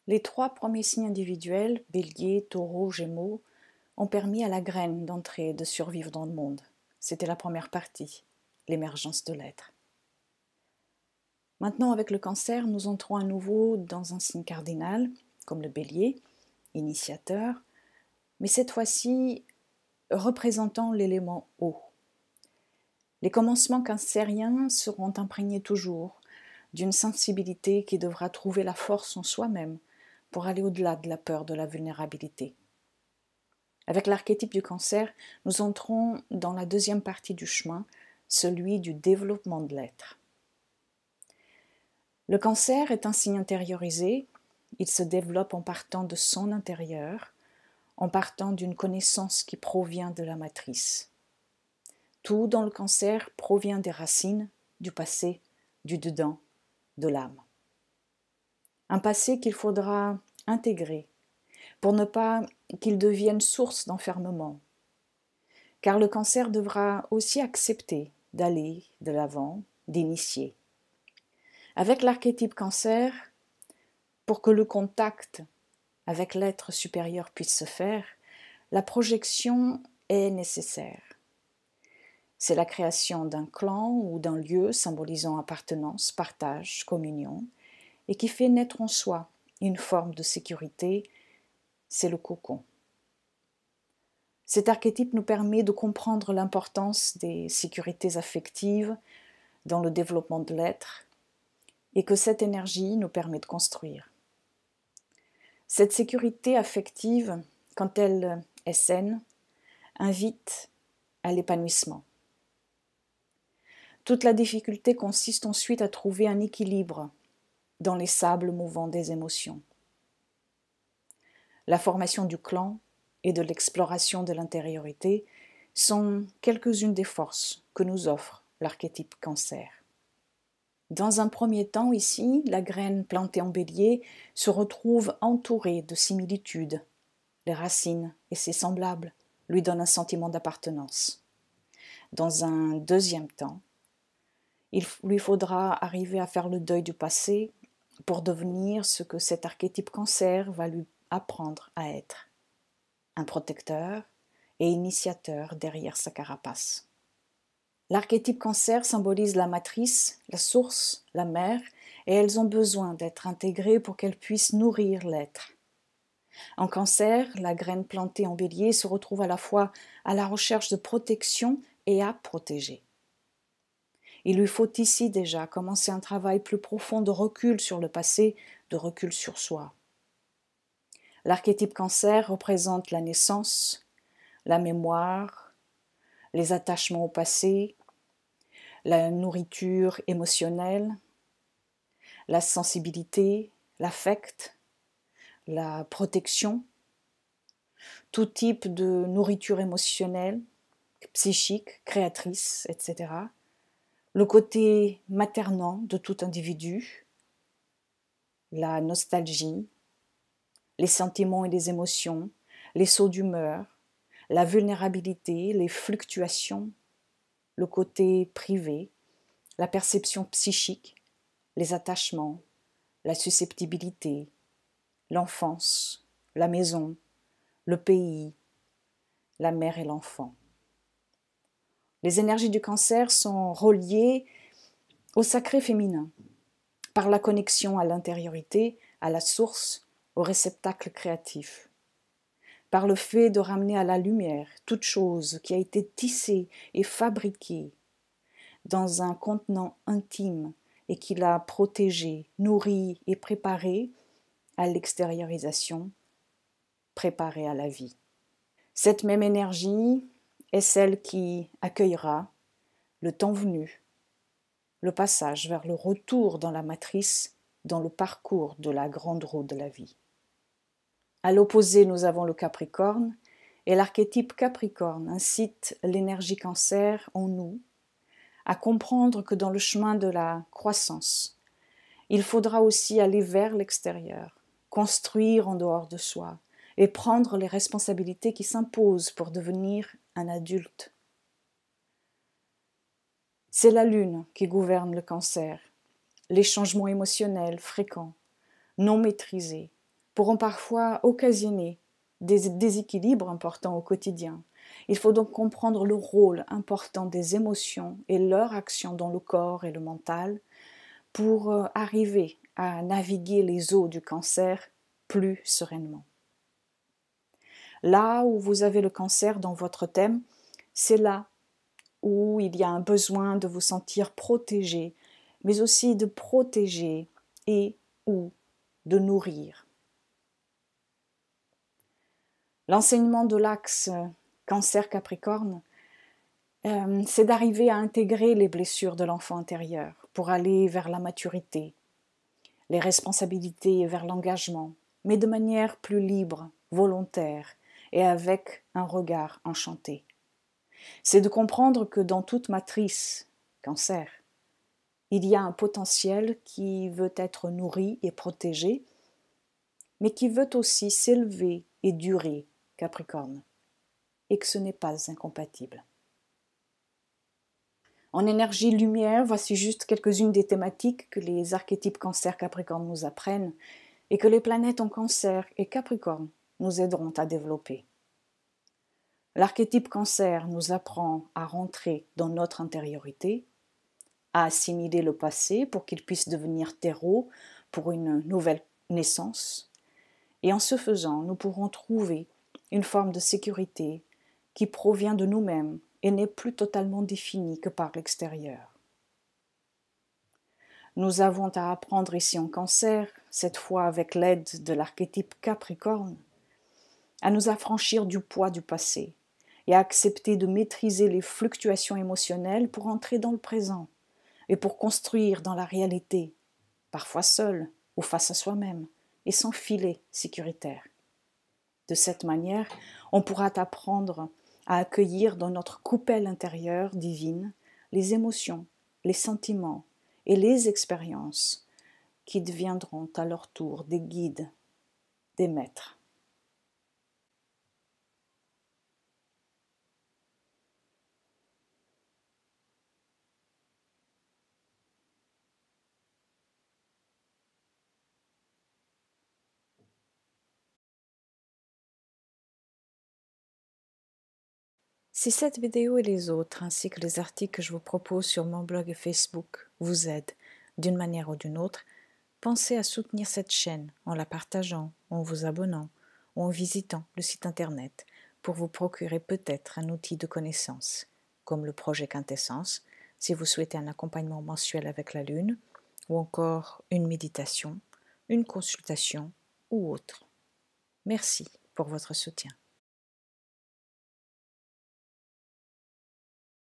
Les 3 premiers signes individuels, Bélier, Taureau, Gémeaux, ont permis à la graine d'entrer et de survivre dans le monde. C'était la première partie, l'émergence de l'être. Maintenant, avec le Cancer, nous entrons à nouveau dans un signe cardinal, comme le Bélier, initiateur, mais cette fois-ci représentant l'élément eau. Les commencements cancériens seront imprégnés toujours d'une sensibilité qui devra trouver la force en soi-même pour aller au-delà de la peur de la vulnérabilité. Avec l'archétype du Cancer, nous entrons dans la deuxième partie du chemin, celui du développement de l'être. Le Cancer est un signe intériorisé, il se développe en partant de son intérieur, en partant d'une connaissance qui provient de la matrice. Tout dans le Cancer provient des racines, du passé, du dedans, de l'âme. Un passé qu'il faudra intégrer pour ne pas qu'il devienne source d'enfermement. Car le Cancer devra aussi accepter d'aller de l'avant, d'initier. Avec l'archétype Cancer, pour que le contact avec l'être supérieur puisse se faire, la projection est nécessaire. C'est la création d'un clan ou d'un lieu symbolisant appartenance, partage, communion, et qui fait naître en soi une forme de sécurité, c'est le cocon. Cet archétype nous permet de comprendre l'importance des sécurités affectives dans le développement de l'être et que cette énergie nous permet de construire. Cette sécurité affective, quand elle est saine, invite à l'épanouissement. Toute la difficulté consiste ensuite à trouver un équilibre dans les sables mouvants des émotions. La formation du clan et de l'exploration de l'intériorité sont quelques-unes des forces que nous offre l'archétype Cancer. Dans un premier temps, ici, la graine plantée en Bélier se retrouve entourée de similitudes. Les racines et ses semblables lui donnent un sentiment d'appartenance. Dans un deuxième temps, il lui faudra arriver à faire le deuil du passé pour devenir ce que cet archétype Cancer va lui apprendre à être. Un protecteur et initiateur derrière sa carapace. L'archétype Cancer symbolise la matrice, la source, la mère, et elles ont besoin d'être intégrées pour qu'elles puissent nourrir l'être. En Cancer, la graine plantée en Bélier se retrouve à la fois à la recherche de protection et à protéger. Il lui faut ici déjà commencer un travail plus profond de recul sur le passé, de recul sur soi. L'archétype Cancer représente la naissance, la mémoire, les attachements au passé, la nourriture émotionnelle, la sensibilité, l'affect, la protection, tout type de nourriture émotionnelle, psychique, créatrice, etc. Le côté maternant de tout individu, la nostalgie, les sentiments et les émotions, les sauts d'humeur, la vulnérabilité, les fluctuations, le côté privé, la perception psychique, les attachements, la susceptibilité, l'enfance, la maison, le pays, la mère et l'enfant. Les énergies du Cancer sont reliées au sacré féminin, par la connexion à l'intériorité, à la source, au réceptacle créatif, par le fait de ramener à la lumière toute chose qui a été tissée et fabriquée dans un contenant intime et qui l'a protégée, nourrie et préparée à l'extériorisation, préparée à la vie. Cette même énergie est celle qui accueillera, le temps venu, le passage vers le retour dans la matrice, dans le parcours de la grande roue de la vie. À l'opposé, nous avons le Capricorne, et l'archétype Capricorne incite l'énergie Cancer en nous à comprendre que dans le chemin de la croissance, il faudra aussi aller vers l'extérieur, construire en dehors de soi et prendre les responsabilités qui s'imposent pour devenir un adulte. C'est la lune qui gouverne le Cancer, les changements émotionnels fréquents, non maîtrisés, pourront parfois occasionner des déséquilibres importants au quotidien. Il faut donc comprendre le rôle important des émotions et leur action dans le corps et le mental pour arriver à naviguer les eaux du cancer plus sereinement. Là où vous avez le cancer dans votre thème, c'est là où il y a un besoin de vous sentir protégé, mais aussi de protéger et ou de nourrir. L'enseignement de l'axe Cancer-Capricorne, c'est d'arriver à intégrer les blessures de l'enfant intérieur pour aller vers la maturité, les responsabilités vers l'engagement, mais de manière plus libre, volontaire et avec un regard enchanté. C'est de comprendre que dans toute matrice cancer, il y a un potentiel qui veut être nourri et protégé, mais qui veut aussi s'élever et durer, Capricorne, et que ce n'est pas incompatible. En énergie lumière, voici juste quelques-unes des thématiques que les archétypes Cancer-Capricorne nous apprennent et que les planètes en Cancer et Capricorne nous aideront à développer. L'archétype Cancer nous apprend à rentrer dans notre intériorité, à assimiler le passé pour qu'il puisse devenir terreau pour une nouvelle naissance. Et en ce faisant, nous pourrons trouver une forme de sécurité qui provient de nous-mêmes et n'est plus totalement définie que par l'extérieur. Nous avons à apprendre ici en Cancer, cette fois avec l'aide de l'archétype Capricorne, à nous affranchir du poids du passé et à accepter de maîtriser les fluctuations émotionnelles pour entrer dans le présent et pour construire dans la réalité, parfois seul ou face à soi-même, et sans filet sécuritaire. De cette manière, on pourra apprendre à accueillir dans notre coupelle intérieure divine les émotions, les sentiments et les expériences qui deviendront à leur tour des guides, des maîtres. Si cette vidéo et les autres, ainsi que les articles que je vous propose sur mon blog et Facebook, vous aident d'une manière ou d'une autre, pensez à soutenir cette chaîne en la partageant, en vous abonnant ou en visitant le site internet pour vous procurer peut-être un outil de connaissance, comme le projet Quintessence, si vous souhaitez un accompagnement mensuel avec la Lune, ou encore une méditation, une consultation ou autre. Merci pour votre soutien.